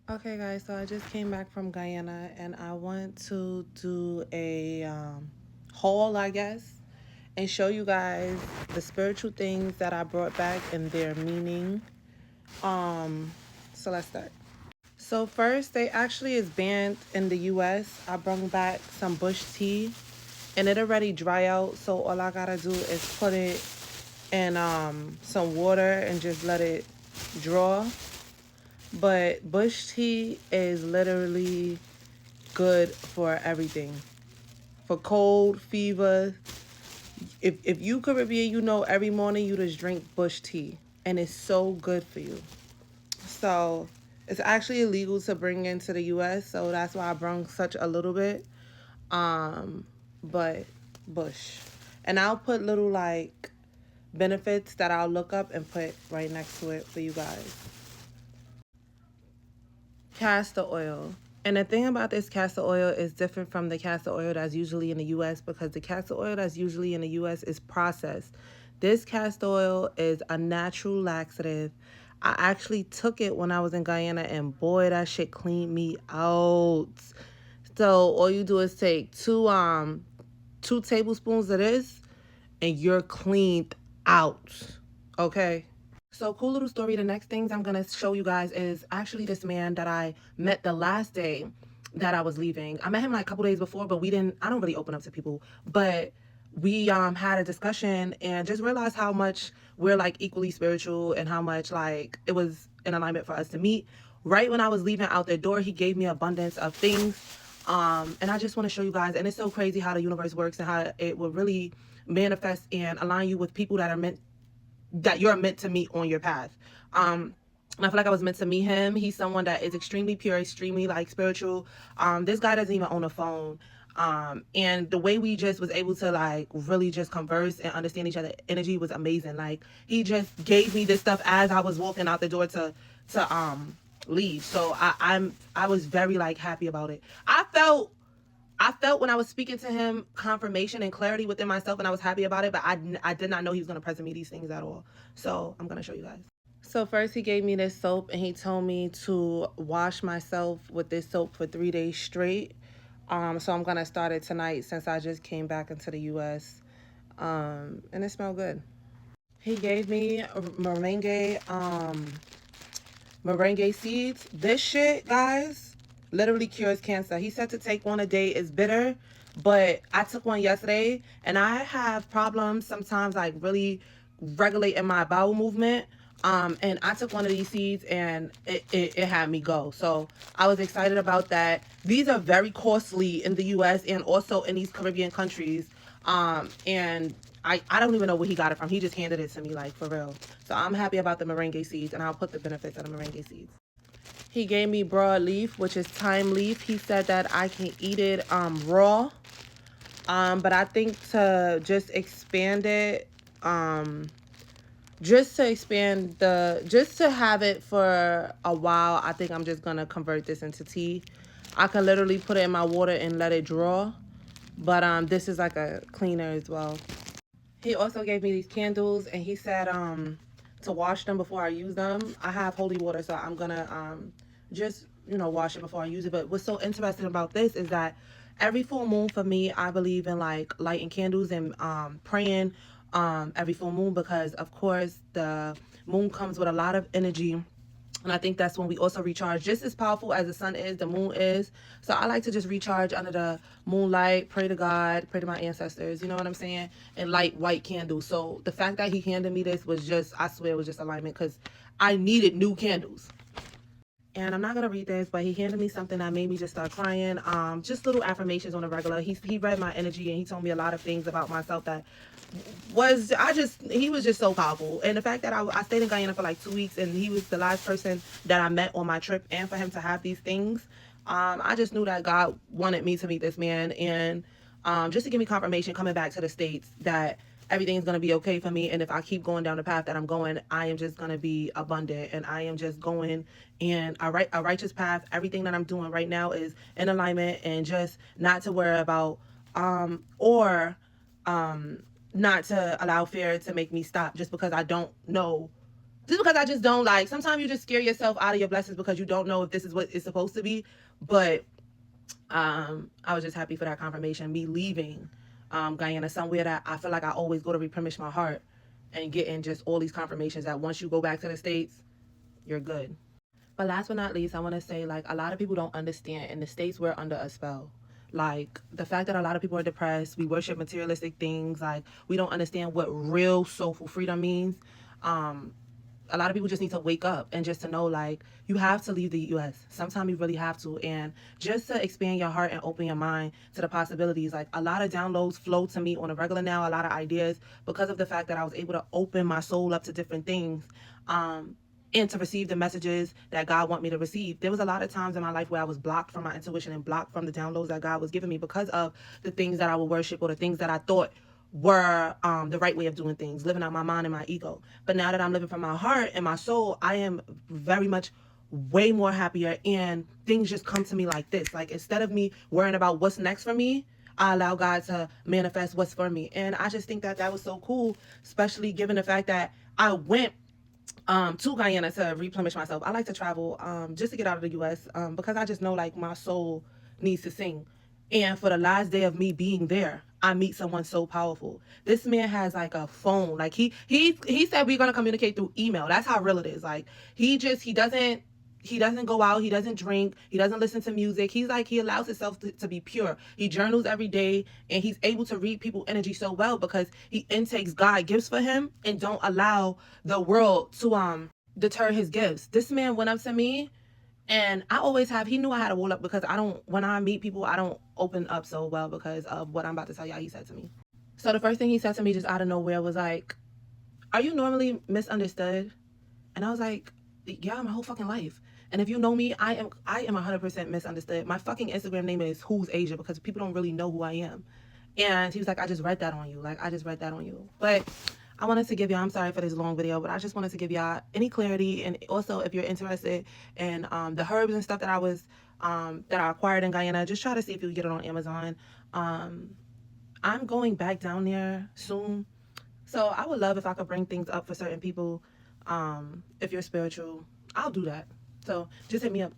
Okay, guys, so I just came back from Guyana and I want to do a haul, I guess, and show you guys the spiritual things that I brought back and their meaning. Um, so let's start. So first, they actually is banned in the U.S. I brought back some bush tea, and it already dry out. So all I gotta do is put it in some water and just let it draw. But bush tea is literally good for everything. For cold, fever. If you Caribbean, you know every morning you just drink bush tea. And it's so good for you. So it's actually illegal to bring into the US, so that's why I brought such a little bit. Um, but bush. And I'll put little like benefits that I'll look up and put right next to it for you guys. Castor oil. And the thing about this castor oil is different from the castor oil that's usually in the US because the castor oil that's usually in the US is processed. This castor oil is a natural laxative. I actually took it when I was in Guyana and boy that shit cleaned me out. So all you do is take two tablespoons of this and you're cleaned out. Okay? So, cool little story. The next things I'm going to show you guys is actually this man that I met the last day that I was leaving. I met him like a couple days before, but I don't really open up to people. But we had a discussion and just realized how much we're like equally spiritual and how much like it was in alignment for us to meet. Right when I was leaving out the door, he gave me abundance of things. And I just want to show you guys, and it's so crazy how the universe works and how it will really manifest and align you with people that you're meant to meet on your path. And I feel like I was meant to meet him. He's someone that is extremely pure, extremely like spiritual. This guy doesn't even own a phone. And the way we just was able to like really just converse and understand each other energy was amazing. Like he just gave me this stuff as I was walking out the door to leave. So I was very like happy about it. I felt when I was speaking to him confirmation and clarity within myself, and I was happy about it. But I did not know he was going to present me these things at all. So I'm going to show you guys. So first, he gave me this soap, and he told me to wash myself with this soap for 3 days straight. So I'm going to start it tonight since I just came back into the U.S. And it smelled good. He gave me moringa seeds. This shit, guys, literally cures cancer. He said to take one a day. Is bitter, but I took one yesterday, and I have problems sometimes, like really regulating my bowel movement. And I took one of these seeds, and it had me go. So I was excited about that. These are very costly in the U.S. and also in these Caribbean countries. And I don't even know where he got it from. He just handed it to me, like, for real. So I'm happy about the moringa seeds, and I'll put the benefits of the moringa seeds. He gave me broad leaf, which is thyme leaf. He said that I can eat it raw. But I think to just expand it, just to have it for a while, I think I'm just going to convert this into tea. I can literally put it in my water and let it draw. But this is like a cleaner as well. He also gave me these candles, and he said to wash them before I use them. I have holy water, so I'm gonna just wash it before I use it. But what's so interesting about this is that every full moon for me, I believe in like lighting candles and praying every full moon, because of course the moon comes with a lot of energy, and I think that's when we also recharge. Just as powerful as the sun is, the moon is. So I like to just recharge under the moonlight, pray to God, pray to my ancestors, you know what I'm saying? And light white candles. So the fact that he handed me this was just, I swear it was just alignment, because I needed new candles. And I'm not gonna read this, but he handed me something that made me just start crying. Just little affirmations on a regular. He read my energy, and he told me a lot of things about myself that he was just so powerful. And the fact that I stayed in Guyana for like 2 weeks, and he was the last person that I met on my trip, and for him to have these things, I just knew that God wanted me to meet this man, and just to give me confirmation coming back to the States that everything's going to be okay for me. And if I keep going down the path that I'm going, I am just going to be abundant, and I am just going in a righteous path. Everything that I'm doing right now is in alignment, and just not to worry about or not to allow fear to make me stop just because I don't know just because I just don't like, sometimes you just scare yourself out of your blessings because you don't know if this is what it's supposed to be. But I was just happy for that confirmation. Me leaving Guyana, somewhere that I feel like I always go to replenish my heart, and getting just all these confirmations that once you go back to the States, you're good. But last but not least, I want to say, like, a lot of people don't understand. In the States, we're under a spell. Like, the fact that a lot of people are depressed, we worship materialistic things, like, we don't understand what real soulful freedom means. Um, a lot of people just need to wake up and just to know, like, you have to leave the US. Sometimes you really have to. And just to expand your heart and open your mind to the possibilities. Like, a lot of downloads flow to me on a regular now, a lot of ideas, because of the fact that I was able to open my soul up to different things. And to receive the messages that God want me to receive. There was a lot of times in my life where I was blocked from my intuition and blocked from the downloads that God was giving me because of the things that I would worship or the things that I thought were the right way of doing things, living out my mind and my ego. But now that I'm living from my heart and my soul, I am very much way more happier, and things just come to me like this. Like, instead of me worrying about what's next for me, I allow God to manifest what's for me. And I just think that that was so cool, especially given the fact that I went to Guyana to replenish myself. I like to travel just to get out of the US because I just know, like, my soul needs to sing. And for the last day of me being there, I meet someone so powerful. This man has like a phone. Like, he said we're gonna communicate through email. That's how real it is. Like, he doesn't go out, he doesn't drink, he doesn't listen to music. He's like, he allows himself to be pure. He journals every day, and he's able to read people's energy so well because he intakes God gifts for him and don't allow the world to deter his gifts. This man went up to me, and I always have, he knew I had a wall up because I don't, when I meet people, I don't open up so well because of what I'm about to tell y'all he said to me. So the first thing he said to me just out of nowhere was like, "Are you normally misunderstood?" And I was like, "Yeah, my whole fucking life. And if you know me, I am 100% misunderstood. My fucking Instagram name is Who's Asia because people don't really know who I am." And he was like, "I just read that on you. Like, I just read that on you." But I wanted to give y'all, I'm sorry for this long video, but I just wanted to give y'all any clarity. And also, if you're interested in the herbs and stuff that that I acquired in Guyana, just try to see if you can get it on Amazon. I'm going back down there soon. So I would love if I could bring things up for certain people. If you're spiritual, I'll do that. So just hit me up.